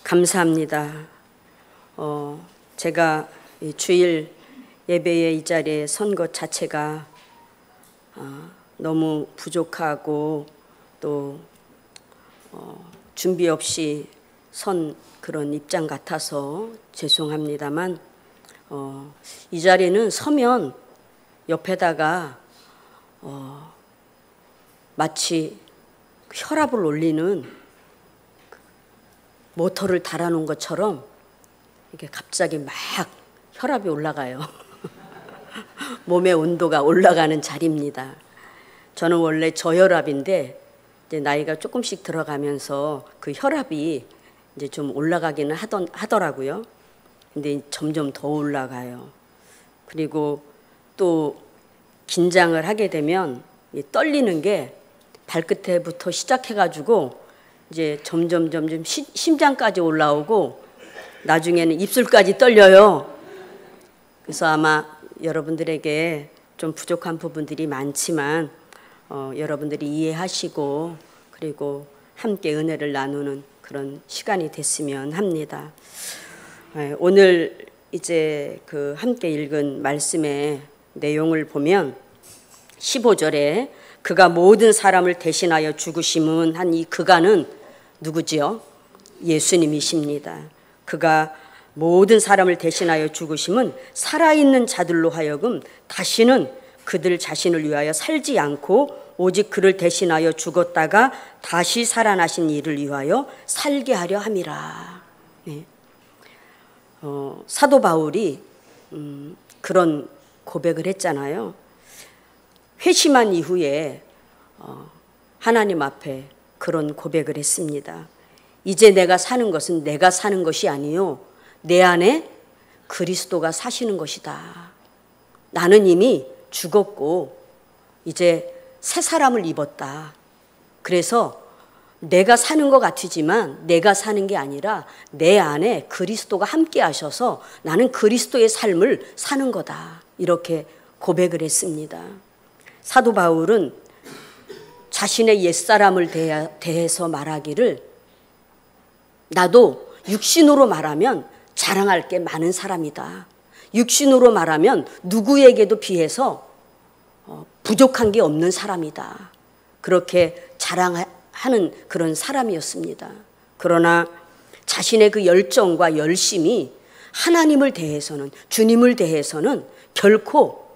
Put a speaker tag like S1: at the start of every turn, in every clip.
S1: 감사합니다. 제가 이 주일 예배의 이 자리에 선 것 자체가 너무 부족하고 또 준비 없이 선 그런 입장 같아서 죄송합니다만 이 자리는 서면 옆에다가 마치 혈압을 올리는 모터를 달아놓은 것처럼 이게 갑자기 막 혈압이 올라가요. 몸의 온도가 올라가는 자리입니다. 저는 원래 저혈압인데 이제 나이가 조금씩 들어가면서 그 혈압이 이제 좀 올라가기는 하더라고요. 근데 점점 더 올라가요. 그리고 또 긴장을 하게 되면 떨리는 게 발끝에부터 시작해가지고 이제 점점 심장까지 올라오고 나중에는 입술까지 떨려요. 그래서 아마 여러분들에게 좀 부족한 부분들이 많지만 여러분들이 이해하시고 그리고 함께 은혜를 나누는 그런 시간이 됐으면 합니다. 오늘 이제 그 함께 읽은 말씀의 내용을 보면 15절에 그가 모든 사람을 대신하여 죽으심은 한 이 그가는 누구지요? 예수님이십니다. 그가 모든 사람을 대신하여 죽으심은 살아있는 자들로 하여금 다시는 그들 자신을 위하여 살지 않고 오직 그를 대신하여 죽었다가 다시 살아나신 이를 위하여 살게 하려 함이라. 네. 사도 바울이 그런 고백을 했잖아요. 회심한 이후에 하나님 앞에 그런 고백을 했습니다. 이제 내가 사는 것은 내가 사는 것이 아니요 내 안에 그리스도가 사시는 것이다. 나는 이미 죽었고 이제 새 사람을 입었다. 그래서 내가 사는 것 같지만 내가 사는 게 아니라 내 안에 그리스도가 함께 하셔서 나는 그리스도의 삶을 사는 거다. 이렇게 고백을 했습니다. 사도 바울은 자신의 옛사람을 대해서 말하기를 나도 육신으로 말하면 자랑할 게 많은 사람이다. 육신으로 말하면 누구에게도 비해서 부족한 게 없는 사람이다. 그렇게 자랑하는 그런 사람이었습니다. 그러나 자신의 그 열정과 열심이 하나님을 대해서는 주님을 대해서는 결코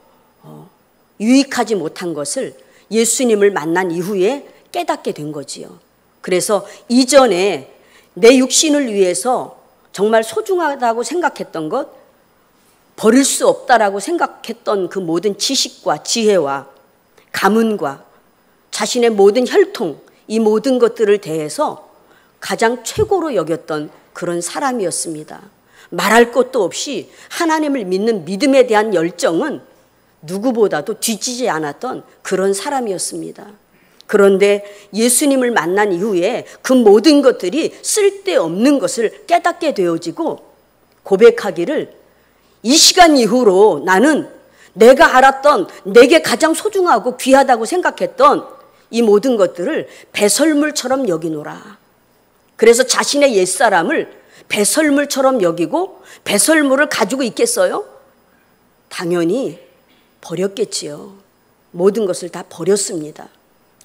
S1: 유익하지 못한 것을 예수님을 만난 이후에 깨닫게 된 거지요. 그래서 이전에 내 육신을 위해서 정말 소중하다고 생각했던 것, 버릴 수 없다라고 생각했던 그 모든 지식과 지혜와 가문과 자신의 모든 혈통, 이 모든 것들을 대해서 가장 최고로 여겼던 그런 사람이었습니다. 말할 것도 없이 하나님을 믿는 믿음에 대한 열정은 누구보다도 뒤지지 않았던 그런 사람이었습니다. 그런데 예수님을 만난 이후에 그 모든 것들이 쓸데없는 것을 깨닫게 되어지고 고백하기를 이 시간 이후로 나는 내가 알았던 내게 가장 소중하고 귀하다고 생각했던 이 모든 것들을 배설물처럼 여기노라. 그래서 자신의 옛사람을 배설물처럼 여기고 배설물을 가지고 있겠어요? 당연히 버렸겠지요. 모든 것을 다 버렸습니다.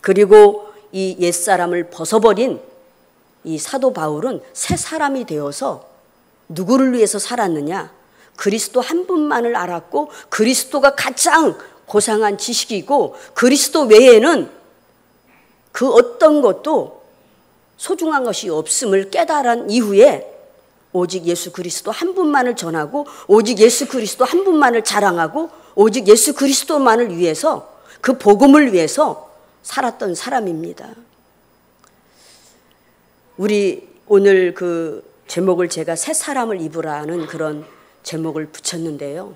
S1: 그리고 이 옛사람을 벗어버린 이 사도 바울은 새 사람이 되어서 누구를 위해서 살았느냐? 그리스도 한 분만을 알았고 그리스도가 가장 고상한 지식이고 그리스도 외에는 그 어떤 것도 소중한 것이 없음을 깨달은 이후에 오직 예수 그리스도 한 분만을 전하고 오직 예수 그리스도 한 분만을 자랑하고 오직 예수 그리스도만을 위해서 그 복음을 위해서 살았던 사람입니다. 우리 오늘 그 제목을 제가 새 사람을 입으라는 그런 제목을 붙였는데요.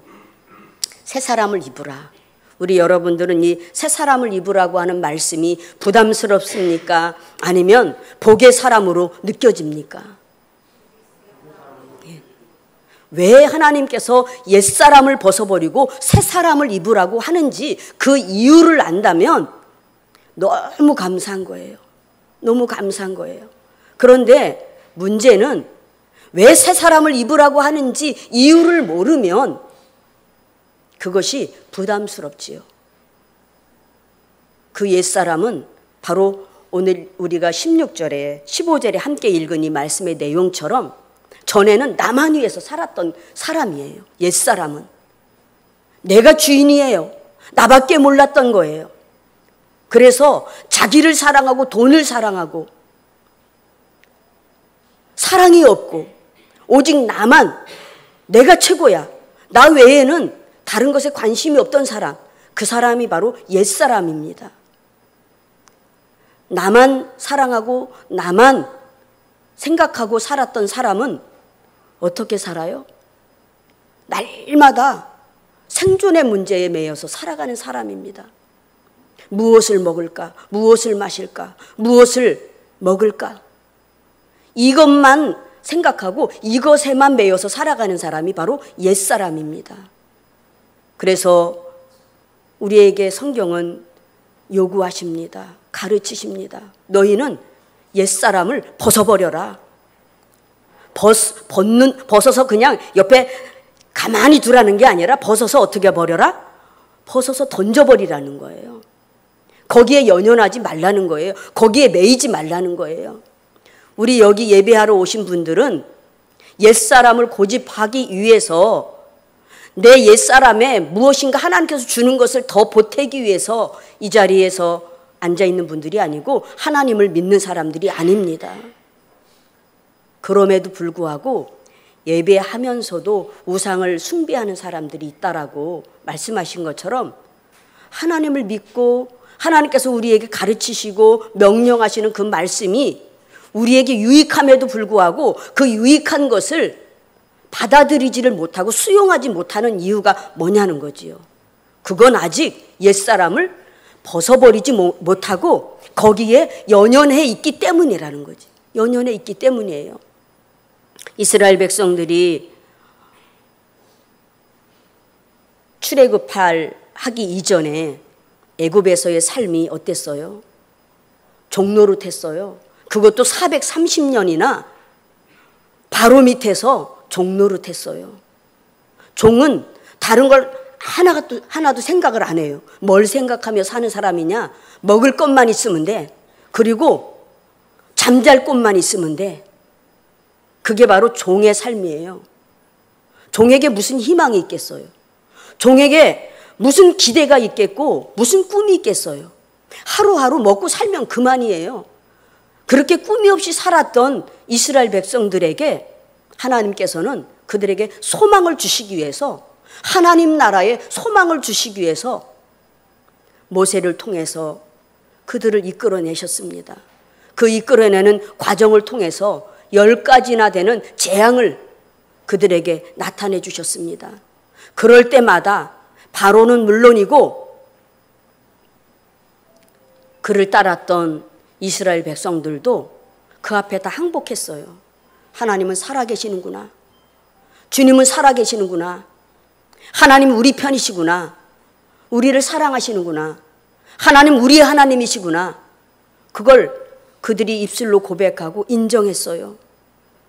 S1: 새 사람을 입으라. 우리 여러분들은 이 새 사람을 입으라고 하는 말씀이 부담스럽습니까? 아니면 복의 사람으로 느껴집니까? 왜 하나님께서 옛사람을 벗어버리고 새 사람을 입으라고 하는지 그 이유를 안다면 너무 감사한 거예요. 너무 감사한 거예요. 그런데 문제는 왜 새 사람을 입으라고 하는지 이유를 모르면 그것이 부담스럽지요. 그 옛사람은 바로 오늘 우리가 16절에 15절에 함께 읽은 이 말씀의 내용처럼 전에는 나만 위해서 살았던 사람이에요. 옛사람은 내가 주인이에요. 나밖에 몰랐던 거예요. 그래서 자기를 사랑하고 돈을 사랑하고 사랑이 없고 오직 나만, 내가 최고야, 나 외에는 다른 것에 관심이 없던 사람, 그 사람이 바로 옛사람입니다. 나만 사랑하고 나만 생각하고 살았던 사람은 어떻게 살아요? 날마다 생존의 문제에 매여서 살아가는 사람입니다. 무엇을 먹을까? 무엇을 마실까? 무엇을 먹을까? 이것만 생각하고 이것에만 매여서 살아가는 사람이 바로 옛사람입니다. 그래서 우리에게 성경은 요구하십니다. 가르치십니다. 너희는 옛사람을 벗어버려라. 벗어서 그냥 옆에 가만히 두라는 게 아니라 벗어서 어떻게 버려라? 벗어서 던져버리라는 거예요. 거기에 연연하지 말라는 거예요. 거기에 매이지 말라는 거예요. 우리 여기 예배하러 오신 분들은 옛사람을 고집하기 위해서 내 옛사람에 무엇인가 하나님께서 주는 것을 더 보태기 위해서 이 자리에서 앉아있는 분들이 아니고 하나님을 믿는 사람들이 아닙니다. 그럼에도 불구하고 예배하면서도 우상을 숭배하는 사람들이 있다라고 말씀하신 것처럼 하나님을 믿고 하나님께서 우리에게 가르치시고 명령하시는 그 말씀이 우리에게 유익함에도 불구하고 그 유익한 것을 받아들이지를 못하고 수용하지 못하는 이유가 뭐냐는 거지요. 그건 아직 옛사람을 벗어버리지 못하고 거기에 연연해 있기 때문이라는 거지. 연연해 있기 때문이에요. 이스라엘 백성들이 출애굽하기 이전에 애굽에서의 삶이 어땠어요? 종노릇했어요. 그것도 430년이나 바로 밑에서 종노릇했어요. 종은 다른 걸 하나도 생각을 안 해요. 뭘 생각하며 사는 사람이냐? 먹을 것만 있으면 돼. 그리고 잠잘 곳만 있으면 돼. 그게 바로 종의 삶이에요. 종에게 무슨 희망이 있겠어요? 종에게 무슨 기대가 있겠고 무슨 꿈이 있겠어요? 하루하루 먹고 살면 그만이에요. 그렇게 꿈이 없이 살았던 이스라엘 백성들에게 하나님께서는 그들에게 소망을 주시기 위해서, 하나님 나라에 소망을 주시기 위해서 모세를 통해서 그들을 이끌어내셨습니다. 그 이끌어내는 과정을 통해서 10가지나 되는 재앙을 그들에게 나타내 주셨습니다. 그럴 때마다 바로는 물론이고 그를 따랐던 이스라엘 백성들도 그 앞에 다 항복했어요. 하나님은 살아계시는구나. 주님은 살아계시는구나. 하나님 우리 편이시구나. 우리를 사랑하시는구나. 하나님 우리의 하나님이시구나. 그걸 그들이 입술로 고백하고 인정했어요.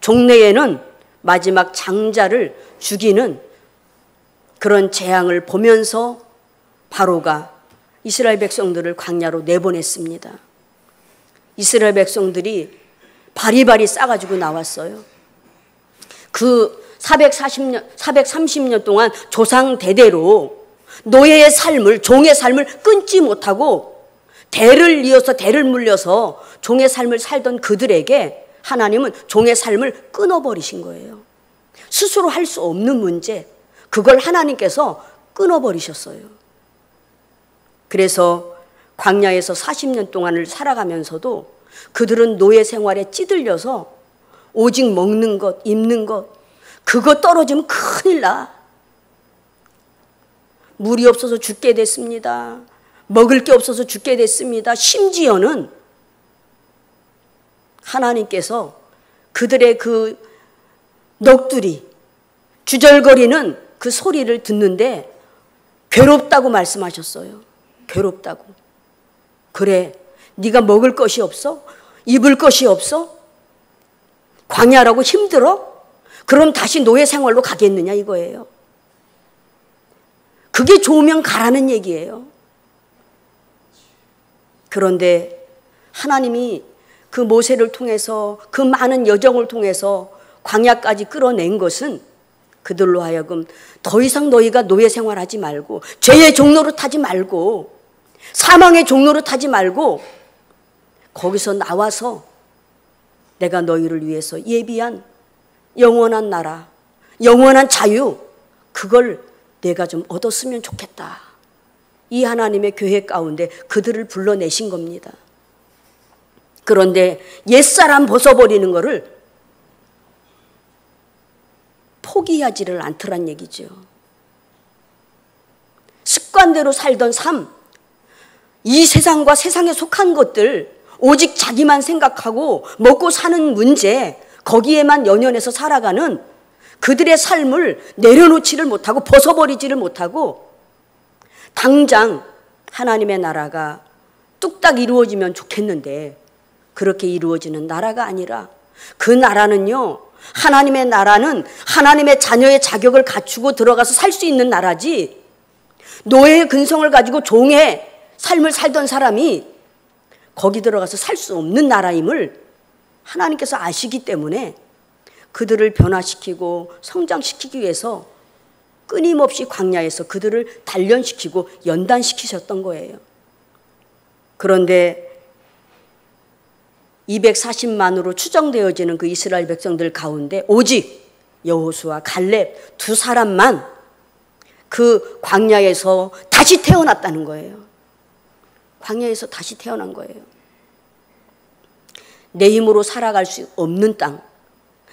S1: 종래에는 마지막 장자를 죽이는 그런 재앙을 보면서 바로가 이스라엘 백성들을 광야로 내보냈습니다. 이스라엘 백성들이 바리바리 싸가지고 나왔어요. 그 430년 동안 조상 대대로 노예의 삶을, 종의 삶을 끊지 못하고 대를 이어서 대를 물려서 종의 삶을 살던 그들에게 하나님은 종의 삶을 끊어버리신 거예요. 스스로 할 수 없는 문제, 그걸 하나님께서 끊어버리셨어요. 그래서 광야에서 40년 동안을 살아가면서도 그들은 노예 생활에 찌들려서 오직 먹는 것, 입는 것, 그거 떨어지면 큰일 나. 물이 없어서 죽게 됐습니다. 먹을 게 없어서 죽게 됐습니다. 심지어는 하나님께서 그들의 그 넋두리, 주절거리는 그 소리를 듣는데 괴롭다고 말씀하셨어요. 괴롭다고. 그래, 네가 먹을 것이 없어? 입을 것이 없어? 광야라고 힘들어? 그럼 다시 노예 생활로 가겠느냐 이거예요. 그게 좋으면 가라는 얘기예요. 그런데 하나님이 그 모세를 통해서 그 많은 여정을 통해서 광야까지 끌어낸 것은 그들로 하여금 더 이상 너희가 노예 생활하지 말고 죄의 종로로 타지 말고 사망의 종로로 타지 말고 거기서 나와서 내가 너희를 위해서 예비한 영원한 나라, 영원한 자유, 그걸 내가 좀 얻었으면 좋겠다. 이 하나님의 계획 가운데 그들을 불러내신 겁니다. 그런데 옛사람 벗어버리는 거를 포기하지를 않더란 얘기죠. 습관대로 살던 삶, 이 세상과 세상에 속한 것들, 오직 자기만 생각하고 먹고 사는 문제, 거기에만 연연해서 살아가는 그들의 삶을 내려놓지를 못하고 벗어버리지를 못하고 당장 하나님의 나라가 뚝딱 이루어지면 좋겠는데 그렇게 이루어지는 나라가 아니라 그 나라는요, 하나님의 나라는 하나님의 자녀의 자격을 갖추고 들어가서 살 수 있는 나라지, 노예의 근성을 가지고 종의 삶을 살던 사람이 거기 들어가서 살 수 없는 나라임을 하나님께서 아시기 때문에 그들을 변화시키고 성장시키기 위해서 끊임없이 광야에서 그들을 단련시키고 연단시키셨던 거예요. 그런데 240만으로 추정되어지는 그 이스라엘 백성들 가운데 오직 여호수아, 갈렙 두 사람만 그 광야에서 다시 태어났다는 거예요. 광야에서 다시 태어난 거예요. 내 힘으로 살아갈 수 없는 땅,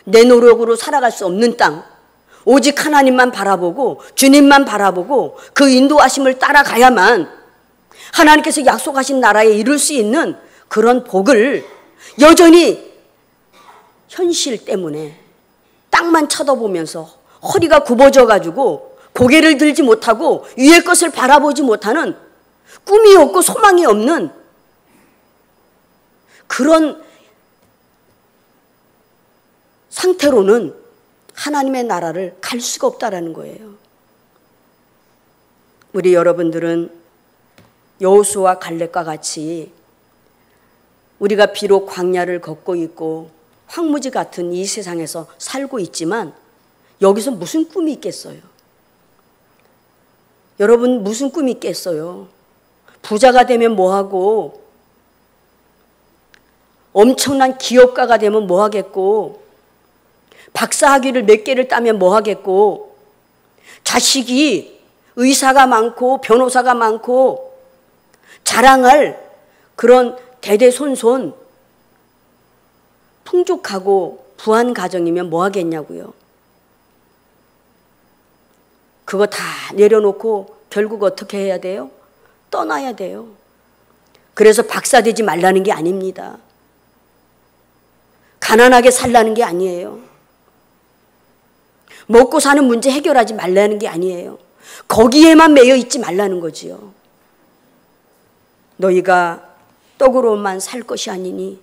S1: 내 노력으로 살아갈 수 없는 땅, 오직 하나님만 바라보고 주님만 바라보고 그 인도하심을 따라가야만 하나님께서 약속하신 나라에 이룰 수 있는 그런 복을 여전히 현실 때문에 땅만 쳐다보면서 허리가 굽어져 가지고 고개를 들지 못하고 위의 것을 바라보지 못하는, 꿈이 없고 소망이 없는 그런 상태로는 하나님의 나라를 갈 수가 없다라는 거예요. 우리 여러분들은 여호수아와 갈렙과 같이 우리가 비록 광야를 걷고 있고 황무지 같은 이 세상에서 살고 있지만 여기서 무슨 꿈이 있겠어요? 여러분 무슨 꿈이 있겠어요? 부자가 되면 뭐하고, 엄청난 기업가가 되면 뭐하겠고, 박사학위를 몇 개를 따면 뭐하겠고, 자식이 의사가 많고 변호사가 많고 자랑할 그런 대대손손 풍족하고 부한 가정이면 뭐하겠냐고요. 그거 다 내려놓고 결국 어떻게 해야 돼요? 떠나야 돼요. 그래서 박사 되지 말라는 게 아닙니다. 가난하게 살라는 게 아니에요. 먹고 사는 문제 해결하지 말라는 게 아니에요. 거기에만 매여 있지 말라는 거지요. 너희가 떡으로만 살 것이 아니니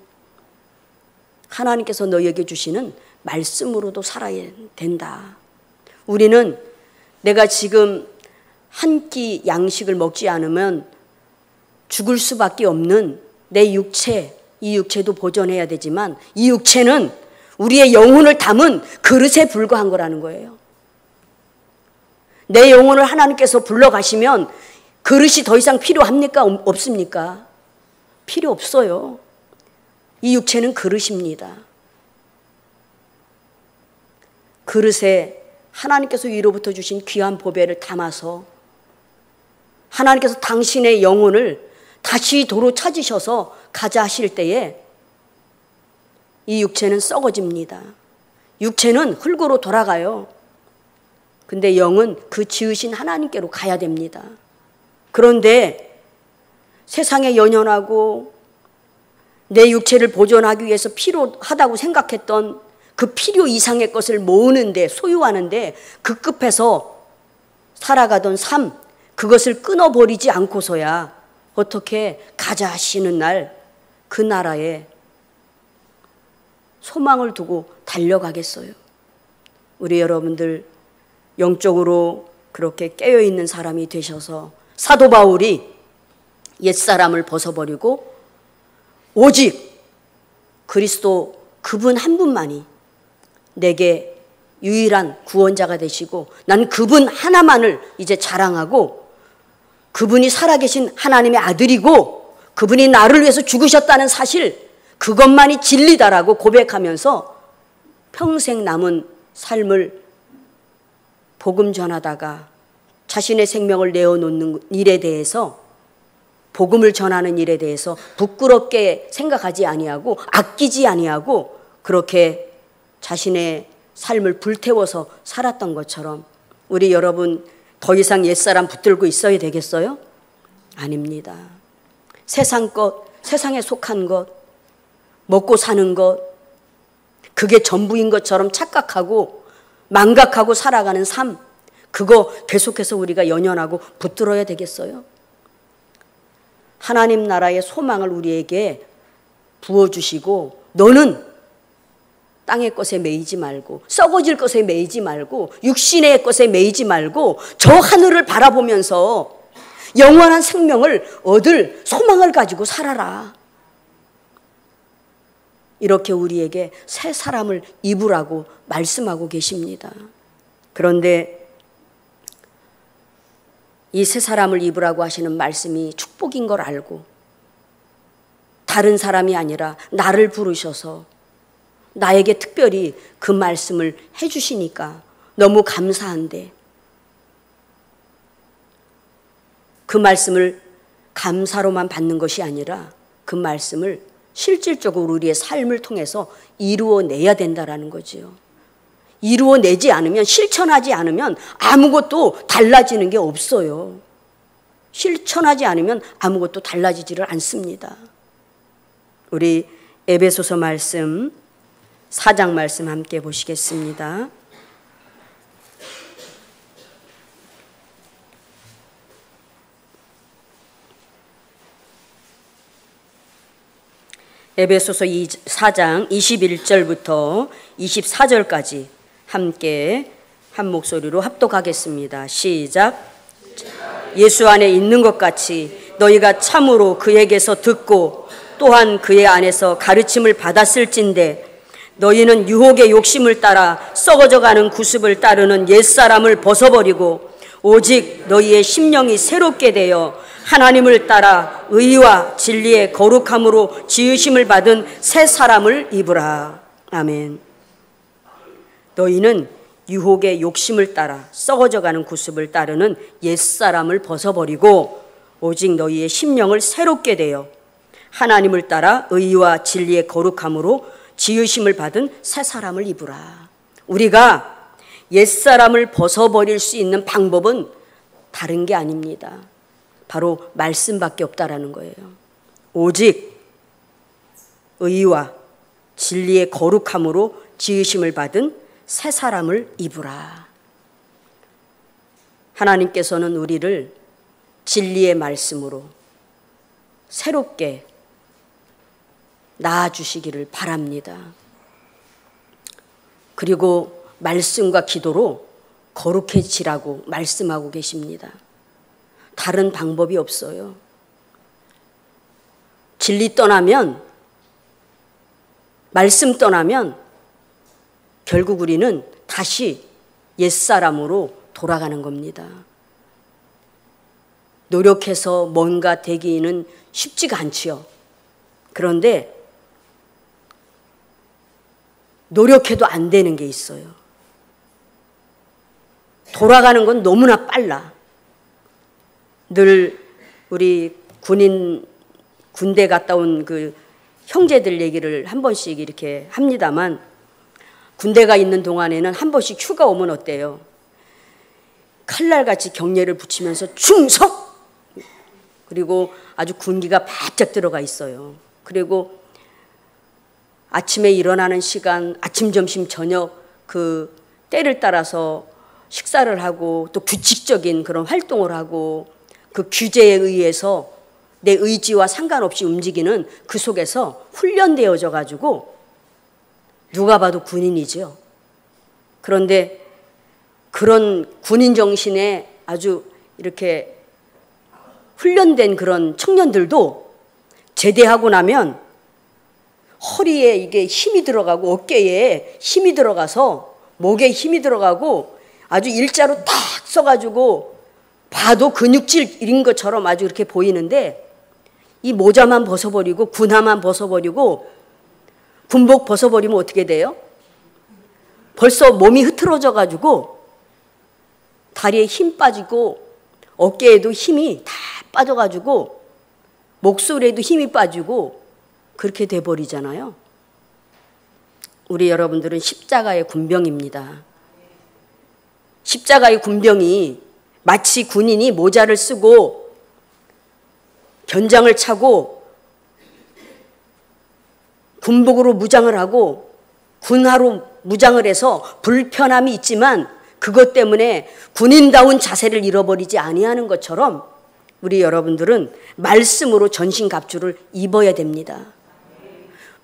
S1: 하나님께서 너희에게 주시는 말씀으로도 살아야 된다. 우리는 내가 지금 한 끼 양식을 먹지 않으면 죽을 수밖에 없는 내 육체, 이 육체도 보존해야 되지만 이 육체는 우리의 영혼을 담은 그릇에 불과한 거라는 거예요. 내 영혼을 하나님께서 불러가시면 그릇이 더 이상 필요합니까? 없습니까? 필요 없어요. 이 육체는 그릇입니다. 그릇에 하나님께서 위로부터 주신 귀한 보배를 담아서 하나님께서 당신의 영혼을 다시 도로 찾으셔서 가자 하실 때에 이 육체는 썩어집니다. 육체는 흙으로 돌아가요. 근데 영은 그 지으신 하나님께로 가야 됩니다. 그런데 세상에 연연하고 내 육체를 보존하기 위해서 필요하다고 생각했던 그 필요 이상의 것을 모으는데, 소유하는데 급급해서 살아가던 삶, 그것을 끊어버리지 않고서야 어떻게 가자 하시는 날 그 나라에 소망을 두고 달려가겠어요. 우리 여러분들 영적으로 그렇게 깨어있는 사람이 되셔서 사도 바울이 옛사람을 벗어버리고 오직 그리스도 그분 한 분만이 내게 유일한 구원자가 되시고 난 그분 하나만을 이제 자랑하고 그분이 살아계신 하나님의 아들이고 그분이 나를 위해서 죽으셨다는 사실, 그것만이 진리다라고 고백하면서 평생 남은 삶을 복음 전하다가 자신의 생명을 내어놓는 일에 대해서, 복음을 전하는 일에 대해서 부끄럽게 생각하지 아니하고 아끼지 아니하고 그렇게 자신의 삶을 불태워서 살았던 것처럼 우리 여러분 더 이상 옛사람 붙들고 있어야 되겠어요? 아닙니다. 세상 것, 세상에 속한 것, 먹고 사는 것, 그게 전부인 것처럼 착각하고 망각하고 살아가는 삶, 그거 계속해서 우리가 연연하고 붙들어야 되겠어요? 하나님 나라의 소망을 우리에게 부어주시고 너는 땅의 것에 매이지 말고 썩어질 것에 매이지 말고 육신의 것에 매이지 말고 저 하늘을 바라보면서 영원한 생명을 얻을 소망을 가지고 살아라. 이렇게 우리에게 새 사람을 입으라고 말씀하고 계십니다. 그런데 이 새 사람을 입으라고 하시는 말씀이 축복인 걸 알고 다른 사람이 아니라 나를 부르셔서 나에게 특별히 그 말씀을 해주시니까 너무 감사한데 그 말씀을 감사로만 받는 것이 아니라 그 말씀을 실질적으로 우리의 삶을 통해서 이루어내야 된다라는 거지요. 이루어내지 않으면, 실천하지 않으면 아무것도 달라지는 게 없어요. 실천하지 않으면 아무것도 달라지지를 않습니다. 우리 에베소서 말씀 4장 말씀 함께 보시겠습니다. 에베소서 4장 21절부터 24절까지 함께 한 목소리로 합독하겠습니다. 시작. 예수 안에 있는 것 같이 너희가 참으로 그에게서 듣고 또한 그의 안에서 가르침을 받았을진대 너희는 유혹의 욕심을 따라 썩어져가는 구습을 따르는 옛사람을 벗어버리고 오직 너희의 심령이 새롭게 되어 하나님을 따라 의와 진리의 거룩함으로 지으심을 받은 새 사람을 입으라. 아멘. 너희는 유혹의 욕심을 따라 썩어져가는 구습을 따르는 옛사람을 벗어버리고 오직 너희의 심령을 새롭게 되어 하나님을 따라 의와 진리의 거룩함으로 지으심을 받은 새 사람을 입으라. 우리가 옛사람을 벗어버릴 수 있는 방법은 다른 게 아닙니다. 바로 말씀밖에 없다라는 거예요. 오직 의와 진리의 거룩함으로 지으심을 받은 새 사람을 입으라. 하나님께서는 우리를 진리의 말씀으로 새롭게 낳아주시기를 바랍니다. 그리고 말씀과 기도로 거룩해지라고 말씀하고 계십니다. 다른 방법이 없어요. 진리 떠나면, 말씀 떠나면 결국 우리는 다시 옛사람으로 돌아가는 겁니다. 노력해서 뭔가 되기는 쉽지가 않지요. 그런데 노력해도 안 되는 게 있어요. 돌아가는 건 너무나 빨라. 늘 우리 군대 갔다 온 그 형제들 얘기를 한 번씩 이렇게 합니다만 군대가 있는 동안에는 한 번씩 휴가 오면 어때요? 칼날같이 경례를 붙이면서 충성! 그리고 아주 군기가 바짝 들어가 있어요. 그리고 아침에 일어나는 시간, 아침, 점심, 저녁 그 때를 따라서 식사를 하고 또 규칙적인 그런 활동을 하고 그 규제에 의해서 내 의지와 상관없이 움직이는 그 속에서 훈련되어져 가지고 누가 봐도 군인이죠. 그런데 그런 군인 정신에 아주 이렇게 훈련된 그런 청년들도 제대하고 나면 허리에 이게 힘이 들어가고 어깨에 힘이 들어가서 목에 힘이 들어가고 아주 일자로 딱 서가지고 봐도 근육질인 것처럼 아주 이렇게 보이는데, 이 모자만 벗어버리고 군화만 벗어버리고 군복 벗어버리면 어떻게 돼요? 벌써 몸이 흐트러져 가지고 다리에 힘 빠지고 어깨에도 힘이 다 빠져가지고 목소리에도 힘이 빠지고 그렇게 돼버리잖아요. 우리 여러분들은 십자가의 군병입니다. 십자가의 군병이 마치 군인이 모자를 쓰고 견장을 차고 군복으로 무장을 하고 군화로 무장을 해서 불편함이 있지만 그것 때문에 군인다운 자세를 잃어버리지 아니하는 것처럼 우리 여러분들은 말씀으로 전신갑주를 입어야 됩니다.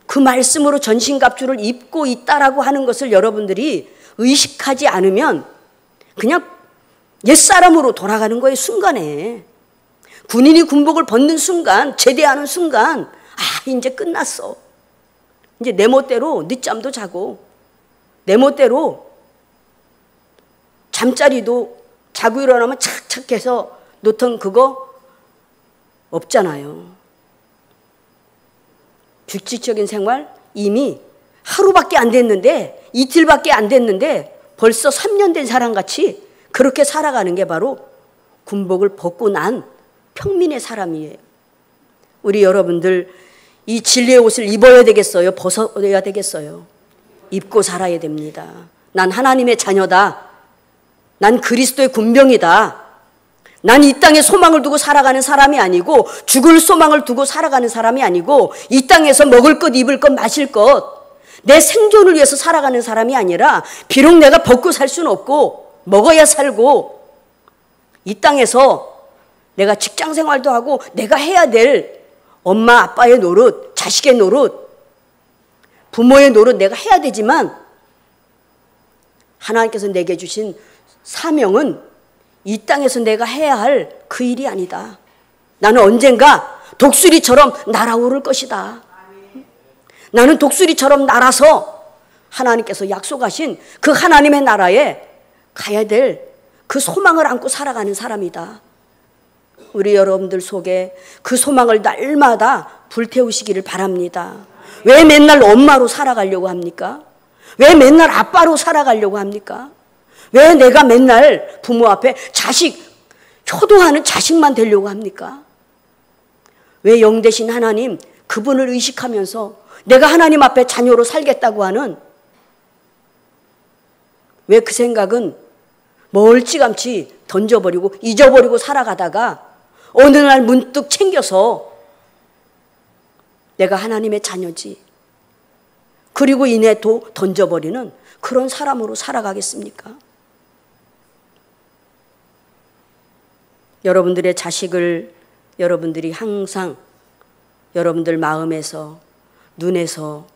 S1: 그 말씀으로 전신갑주를 입고 있다라고 하는 것을 여러분들이 의식하지 않으면 그냥 옛사람으로 돌아가는 거예요. 순간에 군인이 군복을 벗는 순간, 제대하는 순간, 아 이제 끝났어. 이제 내 멋대로 늦잠도 자고 내 멋대로 잠자리도 자고 일어나면 착착 해서 놓던 그거 없잖아요. 규칙적인 생활 이미 하루밖에 안 됐는데, 이틀밖에 안 됐는데 벌써 3년 된 사람같이 그렇게 살아가는 게 바로 군복을 벗고 난 평민의 사람이에요. 우리 여러분들 이 진리의 옷을 입어야 되겠어요? 벗어야 되겠어요? 입고 살아야 됩니다. 난 하나님의 자녀다. 난 그리스도의 군병이다. 난 이 땅에 소망을 두고 살아가는 사람이 아니고 죽을 소망을 두고 살아가는 사람이 아니고 이 땅에서 먹을 것, 입을 것, 마실 것, 내 생존을 위해서 살아가는 사람이 아니라 비록 내가 벗고 살 수는 없고 먹어야 살고 이 땅에서 내가 직장 생활도 하고 내가 해야 될 엄마 아빠의 노릇, 자식의 노릇, 부모의 노릇 내가 해야 되지만 하나님께서 내게 주신 사명은 이 땅에서 내가 해야 할 그 일이 아니다. 나는 언젠가 독수리처럼 날아오를 것이다. 나는 독수리처럼 날아서 하나님께서 약속하신 그 하나님의 나라에 가야 될 그 소망을 안고 살아가는 사람이다. 우리 여러분들 속에 그 소망을 날마다 불태우시기를 바랍니다. 왜 맨날 엄마로 살아가려고 합니까? 왜 맨날 아빠로 살아가려고 합니까? 왜 내가 맨날 부모 앞에 자식, 효도하는 자식만 되려고 합니까? 왜 영 되신 하나님, 그분을 의식하면서 내가 하나님 앞에 자녀로 살겠다고 하는, 왜 그 생각은 멀찌감치 던져버리고 잊어버리고 살아가다가 어느 날 문득 챙겨서 내가 하나님의 자녀지, 그리고 이내 또 던져버리는 그런 사람으로 살아가겠습니까? 여러분들의 자식을 여러분들이 항상 여러분들 마음에서, 눈에서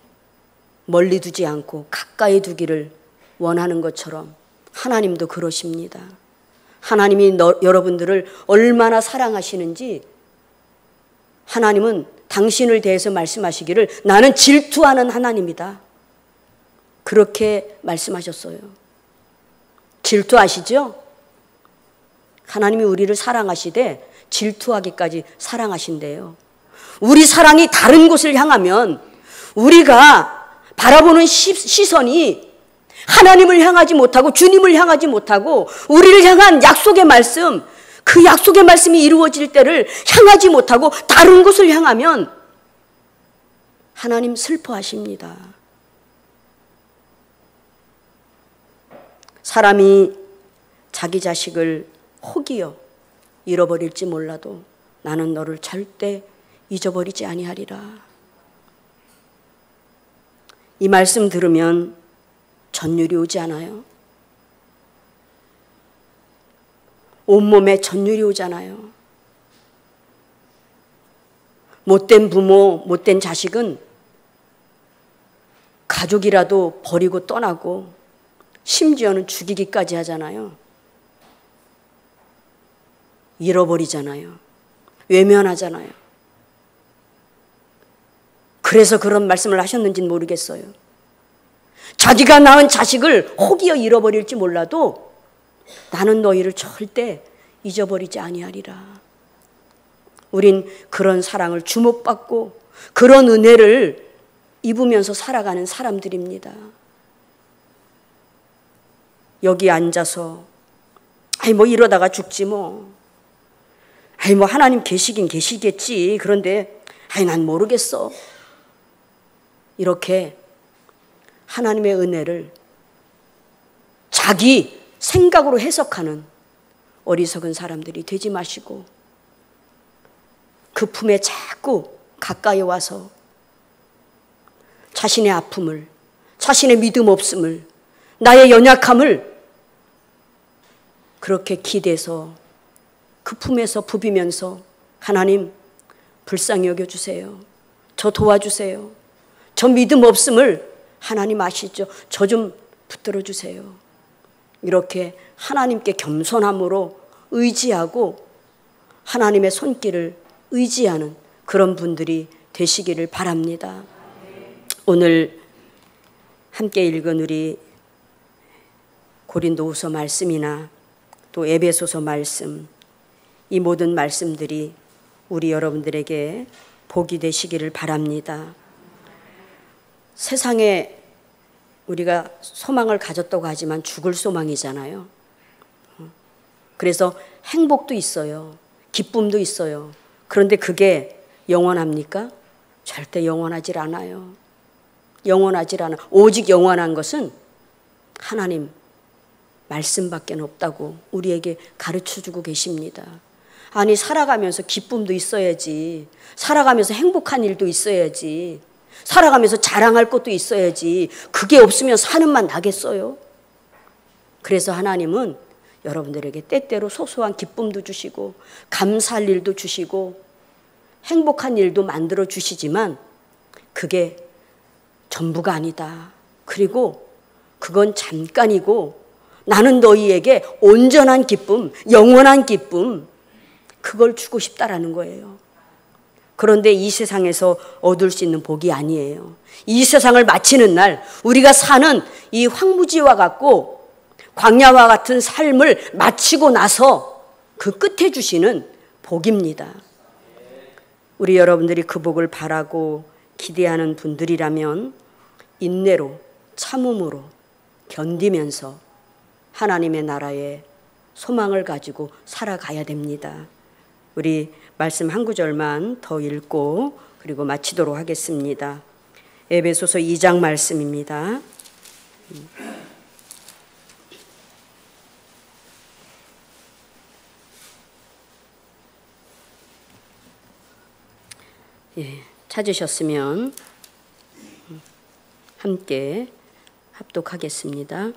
S1: 멀리 두지 않고 가까이 두기를 원하는 것처럼 하나님도 그러십니다. 하나님이 여러분들을 얼마나 사랑하시는지 하나님은 당신을 대해서 말씀하시기를 나는 질투하는 하나님이다. 그렇게 말씀하셨어요. 질투하시죠? 하나님이 우리를 사랑하시되 질투하기까지 사랑하신대요. 우리 사랑이 다른 곳을 향하면 우리가 바라보는 시선이 하나님을 향하지 못하고 주님을 향하지 못하고 우리를 향한 약속의 말씀, 그 약속의 말씀이 이루어질 때를 향하지 못하고 다른 곳을 향하면 하나님 슬퍼하십니다. 사람이 자기 자식을 혹이여 잃어버릴지 몰라도 나는 너를 절대 잊어버리지 아니하리라. 이 말씀 들으면 전율이 오지 않아요? 온몸에 전율이 오잖아요. 못된 부모, 못된 자식은 가족이라도 버리고 떠나고 심지어는 죽이기까지 하잖아요. 잃어버리잖아요. 외면하잖아요. 그래서 그런 말씀을 하셨는지는 모르겠어요. 자기가 낳은 자식을 혹여 잃어버릴지 몰라도 나는 너희를 절대 잊어버리지 아니하리라. 우린 그런 사랑을 주목받고 그런 은혜를 입으면서 살아가는 사람들입니다. 여기 앉아서 뭐 이러다가 죽지 뭐. 뭐 하나님 계시긴 계시겠지. 그런데 난 모르겠어. 이렇게 하나님의 은혜를 자기 생각으로 해석하는 어리석은 사람들이 되지 마시고 그 품에 자꾸 가까이 와서 자신의 아픔을, 자신의 믿음 없음을, 나의 연약함을 그렇게 기대서 그 품에서 부비면서 하나님 불쌍히 여겨주세요. 저 도와주세요. 저 믿음 없음을 하나님 아시죠? 저 좀 붙들어 주세요. 이렇게 하나님께 겸손함으로 의지하고 하나님의 손길을 의지하는 그런 분들이 되시기를 바랍니다. 오늘 함께 읽은 우리 고린도후서 말씀이나 또 에베소서 말씀, 이 모든 말씀들이 우리 여러분들에게 복이 되시기를 바랍니다. 세상에 우리가 소망을 가졌다고 하지만 죽을 소망이잖아요. 그래서 행복도 있어요. 기쁨도 있어요. 그런데 그게 영원합니까? 절대 영원하질 않아요. 영원하질 않아. 오직 영원한 것은 하나님 말씀밖에 없다고 우리에게 가르쳐주고 계십니다. 아니 살아가면서 기쁨도 있어야지. 살아가면서 행복한 일도 있어야지. 살아가면서 자랑할 것도 있어야지. 그게 없으면 사는 맛 나겠어요? 그래서 하나님은 여러분들에게 때때로 소소한 기쁨도 주시고 감사할 일도 주시고 행복한 일도 만들어 주시지만 그게 전부가 아니다. 그리고 그건 잠깐이고 나는 너희에게 온전한 기쁨, 영원한 기쁨, 그걸 주고 싶다라는 거예요. 그런데 이 세상에서 얻을 수 있는 복이 아니에요. 이 세상을 마치는 날 우리가 사는 이 황무지와 같고 광야와 같은 삶을 마치고 나서 그 끝에 주시는 복입니다. 우리 여러분들이 그 복을 바라고 기대하는 분들이라면 인내로 참음으로 견디면서 하나님의 나라에 소망을 가지고 살아가야 됩니다. 우리 말씀 한 구절만 더 읽고 그리고 마치도록 하겠습니다. 에베소서 2장 말씀입니다. 찾으셨으면 함께 합독하겠습니다.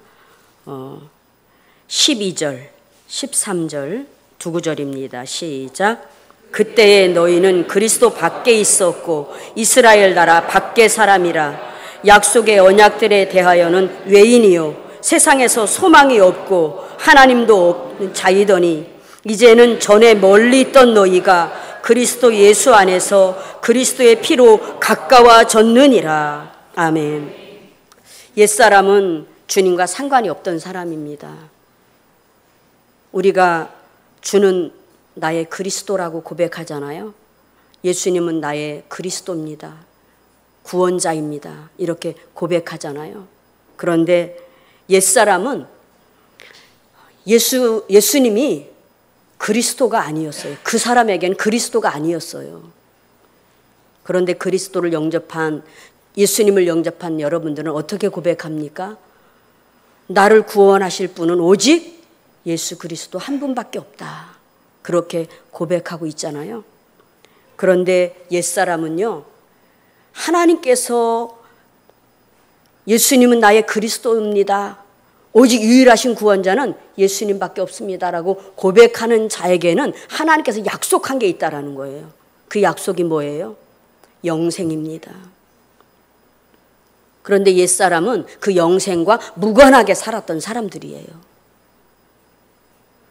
S1: 12절, 13절 두 구절입니다. 시작. 그때에 너희는 그리스도 밖에 있었고 이스라엘 나라 밖의 사람이라. 약속의 언약들에 대하여는 외인이요 세상에서 소망이 없고 하나님도 없는 자이더니 이제는 전에 멀리 있던 너희가 그리스도 예수 안에서 그리스도의 피로 가까워졌느니라. 아멘. 옛사람은 주님과 상관이 없던 사람입니다. 우리가 주는 나의 그리스도라고 고백하잖아요. 예수님은 나의 그리스도입니다. 구원자입니다. 이렇게 고백하잖아요. 그런데 옛사람은 예수님이 그리스도가 아니었어요. 그 사람에겐 그리스도가 아니었어요. 그런데 그리스도를 영접한, 예수님을 영접한 여러분들은 어떻게 고백합니까? 나를 구원하실 분은 오직 예수 그리스도 한 분밖에 없다. 그렇게 고백하고 있잖아요. 그런데 옛사람은요, 하나님께서 예수님은 나의 그리스도입니다. 오직 유일하신 구원자는 예수님밖에 없습니다라고 고백하는 자에게는 하나님께서 약속한 게 있다라는 거예요. 그 약속이 뭐예요? 영생입니다. 그런데 옛사람은 그 영생과 무관하게 살았던 사람들이에요.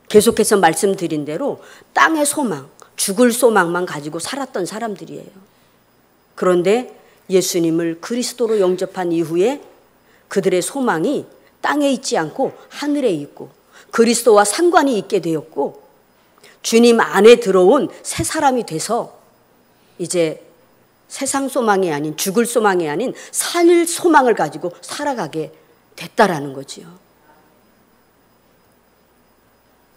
S1: 계속해서 말씀드린 대로 땅의 소망, 죽을 소망만 가지고 살았던 사람들이에요. 그런데 예수님을 그리스도로 영접한 이후에 그들의 소망이 땅에 있지 않고 하늘에 있고 그리스도와 상관이 있게 되었고 주님 안에 들어온 새 사람이 돼서 이제 세상 소망이 아닌 죽을 소망이 아닌 살 소망을 가지고 살아가게 됐다라는 거지요.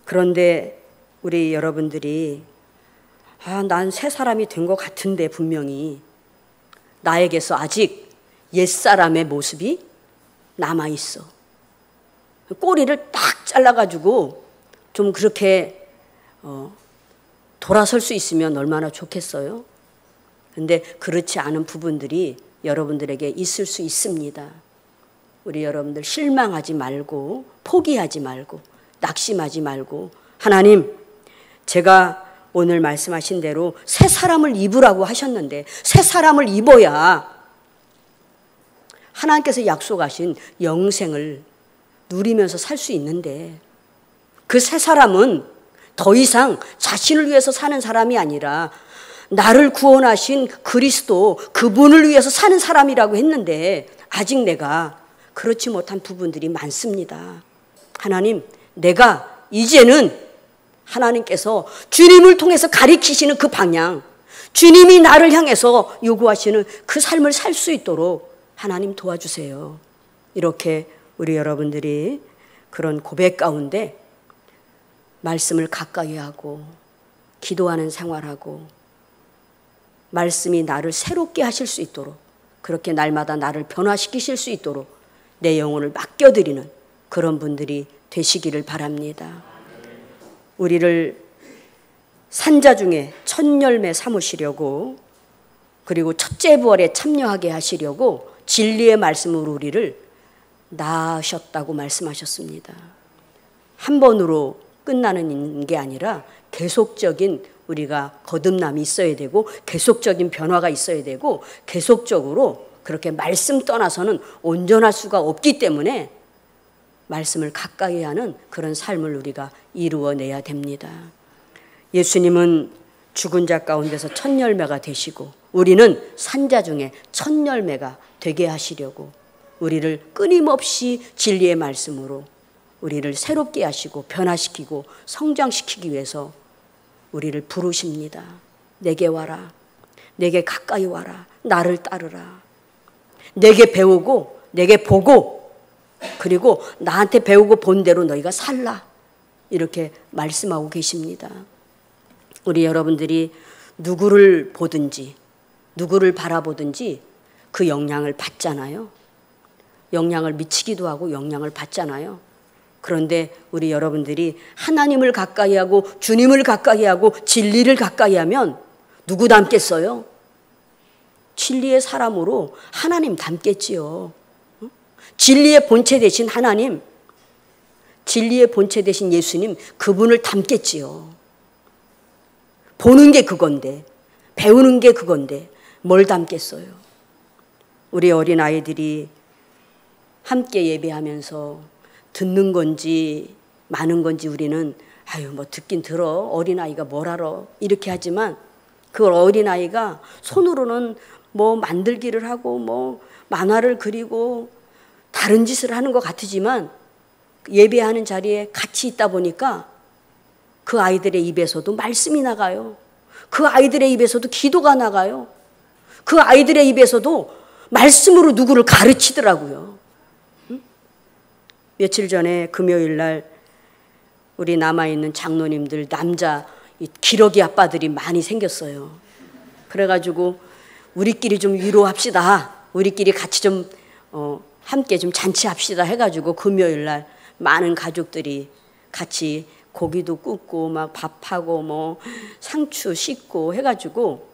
S1: 그런데 우리 여러분들이 난 새 사람이 된 것 같은데 분명히 나에게서 아직 옛사람의 모습이 남아있어. 꼬리를 딱 잘라가지고 좀 그렇게 돌아설 수 있으면 얼마나 좋겠어요. 근데 그렇지 않은 부분들이 여러분들에게 있을 수 있습니다. 우리 여러분들 실망하지 말고 포기하지 말고 낙심하지 말고 하나님 제가 오늘 말씀하신 대로 새 사람을 입으라고 하셨는데 새 사람을 입어야 하나님께서 약속하신 영생을 누리면서 살 수 있는데 그 새 사람은 더 이상 자신을 위해서 사는 사람이 아니라 나를 구원하신 그리스도 그분을 위해서 사는 사람이라고 했는데 아직 내가 그렇지 못한 부분들이 많습니다. 하나님 내가 이제는 하나님께서 주님을 통해서 가리키시는 그 방향 주님이 나를 향해서 요구하시는 그 삶을 살 수 있도록 하나님 도와주세요. 이렇게 우리 여러분들이 그런 고백 가운데 말씀을 가까이 하고 기도하는 생활하고 말씀이 나를 새롭게 하실 수 있도록 그렇게 날마다 나를 변화시키실 수 있도록 내 영혼을 맡겨드리는 그런 분들이 되시기를 바랍니다. 우리를 산자 중에 첫 열매 삼으시려고 그리고 첫째 부활에 참여하게 하시려고 진리의 말씀으로 우리를 낳으셨다고 말씀하셨습니다. 한 번으로 끝나는 게 아니라 계속적인 우리가 거듭남이 있어야 되고 계속적인 변화가 있어야 되고 계속적으로 그렇게 말씀 떠나서는 온전할 수가 없기 때문에 말씀을 가까이 하는 그런 삶을 우리가 이루어내야 됩니다. 예수님은 죽은 자 가운데서 첫 열매가 되시고 우리는 산자 중에 첫 열매가 되게 하시려고 우리를 끊임없이 진리의 말씀으로 우리를 새롭게 하시고 변화시키고 성장시키기 위해서 우리를 부르십니다. 내게 와라. 내게 가까이 와라. 나를 따르라. 내게 배우고 내게 보고 그리고 나한테 배우고 본 대로 너희가 살라. 이렇게 말씀하고 계십니다. 우리 여러분들이 누구를 보든지 누구를 바라보든지 그 영향을 받잖아요. 영향을 미치기도 하고 영향을 받잖아요. 그런데 우리 여러분들이 하나님을 가까이 하고 주님을 가까이 하고 진리를 가까이 하면 누구 닮겠어요? 진리의 사람으로 하나님 닮겠지요. 진리의 본체 되신 하나님, 진리의 본체 되신 예수님, 그분을 닮겠지요. 보는 게 그건데, 배우는 게 그건데 뭘 닮겠어요? 우리 어린아이들이 함께 예배하면서 듣는 건지 많은 건지 우리는 뭐 듣긴 들어. 어린아이가 뭘 알아. 이렇게 하지만 그 어린아이가 손으로는 뭐 만들기를 하고 뭐 만화를 그리고 다른 짓을 하는 것 같지만 예배하는 자리에 같이 있다 보니까 그 아이들의 입에서도 말씀이 나가요. 그 아이들의 입에서도 기도가 나가요. 그 아이들의 입에서도 말씀으로 누구를 가르치더라고요. 며칠 전에 금요일 날 우리 남아있는 장로님들 남자 기러기 아빠들이 많이 생겼어요. 그래가지고 우리끼리 좀 위로합시다. 우리끼리 같이 좀 함께 좀 잔치합시다 해가지고 금요일 날 많은 가족들이 같이 고기도 굽고 막 밥하고 뭐 상추 씻고 해가지고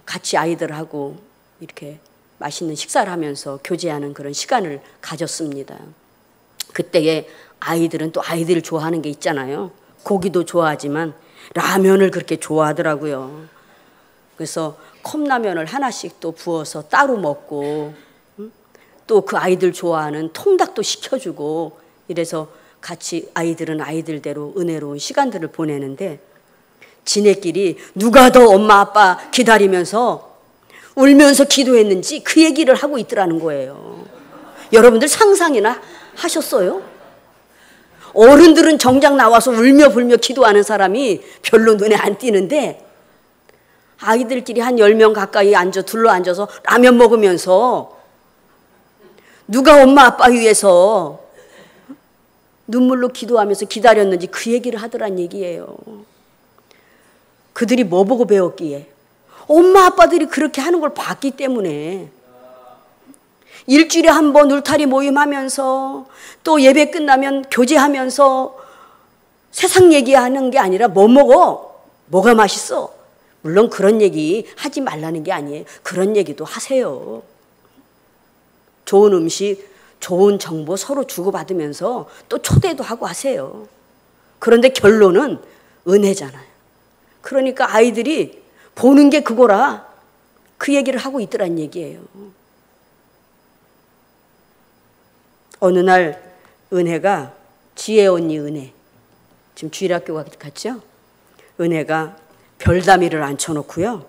S1: 같이 아이들하고 이렇게 맛있는 식사를 하면서 교제하는 그런 시간을 가졌습니다. 그때에 아이들은 또 아이들을 좋아하는 게 있잖아요. 고기도 좋아하지만 라면을 그렇게 좋아하더라고요. 그래서 컵라면을 하나씩 또 부어서 따로 먹고 또 그 아이들 좋아하는 통닭도 시켜주고 이래서 같이 아이들은 아이들대로 은혜로운 시간들을 보내는데 지네끼리 누가 더 엄마 아빠 기다리면서 울면서 기도했는지 그 얘기를 하고 있더라는 거예요. 여러분들 상상이나 하셨어요? 어른들은 정작 나와서 울며 불며 기도하는 사람이 별로 눈에 안 띄는데 아이들끼리 한 10명 가까이 둘러앉아서 라면 먹으면서 누가 엄마 아빠 위해서 눈물로 기도하면서 기다렸는지 그 얘기를 하더란 얘기예요. 그들이 뭐 보고 배웠기에? 엄마 아빠들이 그렇게 하는 걸 봤기 때문에. 일주일에 한 번 울타리 모임하면서 또 예배 끝나면 교제하면서 세상 얘기하는 게 아니라 뭐 먹어? 뭐가 맛있어? 물론 그런 얘기 하지 말라는 게 아니에요. 그런 얘기도 하세요. 좋은 음식, 좋은 정보 서로 주고받으면서 또 초대도 하고 하세요. 그런데 결론은 은혜잖아요. 그러니까 아이들이 보는 게 그거라 그 얘기를 하고 있더란 얘기예요. 어느 날 은혜가 지혜 언니 은혜 지금 주일학교 갔죠? 은혜가 별다미를 앉혀놓고요.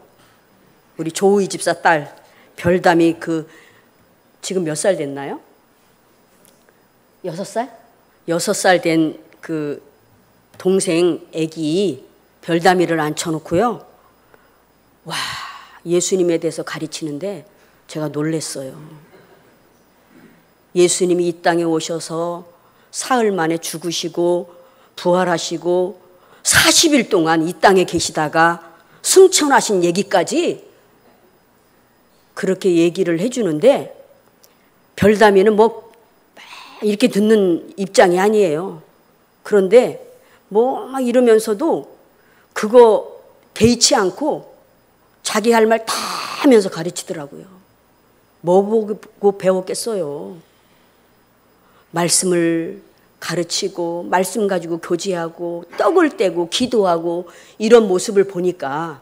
S1: 우리 조우희 집사 딸 별다미 지금 몇 살 됐나요? 6살? 6살 된 그 동생 애기 별다미를 앉혀놓고요. 와, 예수님에 대해서 가르치는데 제가 놀랬어요. 예수님이 이 땅에 오셔서 사흘 만에 죽으시고 부활하시고 40일 동안 이 땅에 계시다가 승천하신 얘기까지 그렇게 얘기를 해주는데 별다미는 뭐 이렇게 듣는 입장이 아니에요. 그런데 뭐 막 이러면서도 그거 개의치 않고 자기 할 말 다 하면서 가르치더라고요. 뭐 보고 배웠겠어요. 말씀을 가르치고 말씀 가지고 교제하고 떡을 떼고 기도하고 이런 모습을 보니까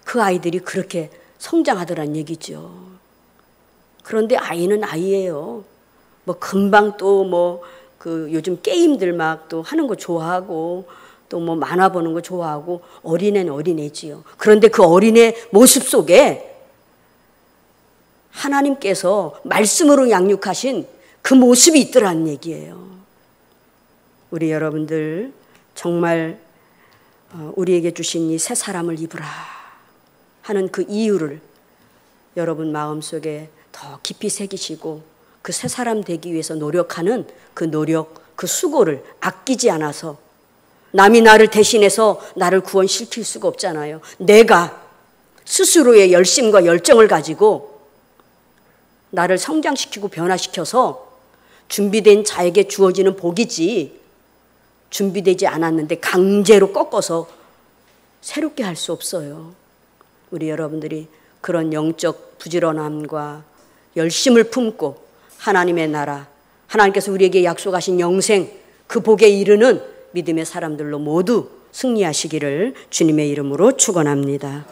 S1: 그 아이들이 그렇게 성장하더란 얘기죠. 그런데 아이는 아이예요. 뭐 금방 또 뭐 요즘 게임들 막 또 하는 거 좋아하고 또 뭐 만화 보는 거 좋아하고 어린애는 어린애지요. 그런데 그 어린애 모습 속에 하나님께서 말씀으로 양육하신 그 모습이 있더라는 얘기예요. 우리 여러분들 정말 우리에게 주신 이 새 사람을 입으라 하는 그 이유를 여러분 마음속에 더 깊이 새기시고 그 새 사람 되기 위해서 노력하는 그 노력, 그 수고를 아끼지 않아서 남이 나를 대신해서 나를 구원시킬 수가 없잖아요. 내가 스스로의 열심과 열정을 가지고 나를 성장시키고 변화시켜서 준비된 자에게 주어지는 복이지 준비되지 않았는데 강제로 꺾어서 새롭게 할 수 없어요. 우리 여러분들이 그런 영적 부지런함과 열심을 품고 하나님의 나라, 하나님께서 우리에게 약속하신 영생, 그 복에 이르는 믿음의 사람들로 모두 승리하시기를 주님의 이름으로 축원합니다.